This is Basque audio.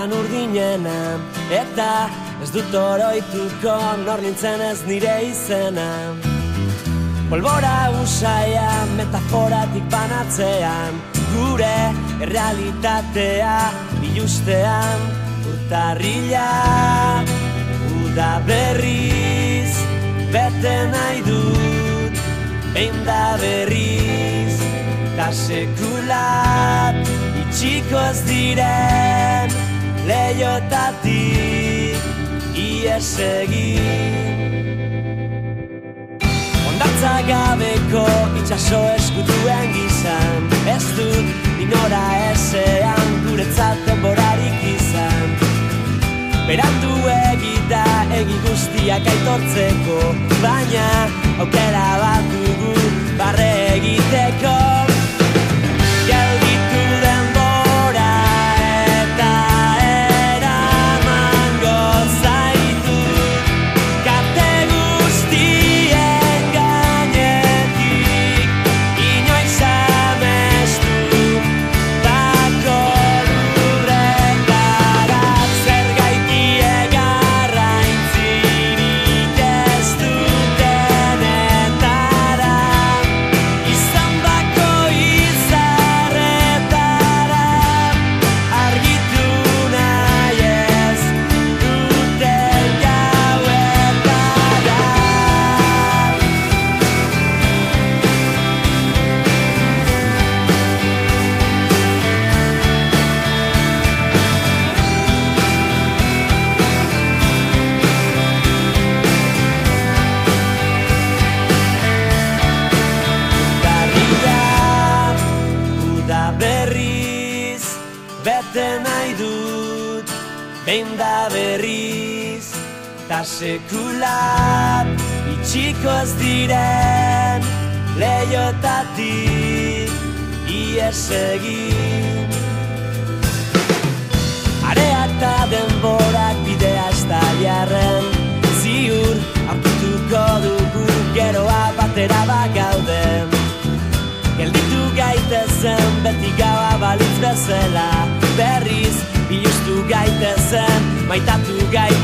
bertan urdinena, eta ez dut oroituko nor nintzen ez nire izena. Polbora usaia metaforatik banatzean, gure errealitatea bilustean. Urtarrila, uda berriz, bete nahi dut, behin da berriz, ta sekulat itxiko ez diren leiotatik ies egin. Hondartza gabeko itxaso eskutuen gizan, ez dut inora ezean guretzat denborarik izan. Berandu egita egi guztiak aitortzeko, baina aukera bat dugu barre egiteko. Gelditu denbora eta eramango zaitu, kate guztien gainetik, inoiz amestu bako lurretara. Zergaiti egarraintzirik ez dutenetara, izan bako izarretara, argitu nahi ez duten gauetara. Urtarrila, uda berriz, bete nahi dut, behin da berriz, ta sekulat itxiko ez diren leiotatik ies egin. Areak eta denborak bidea ez da jarren, ziur aurkituko dugu geroa batera bagauden. Gelditu gaitezen beti gaua balitz bezala, berriz biluztu gaitezen, maitatu gaitezen.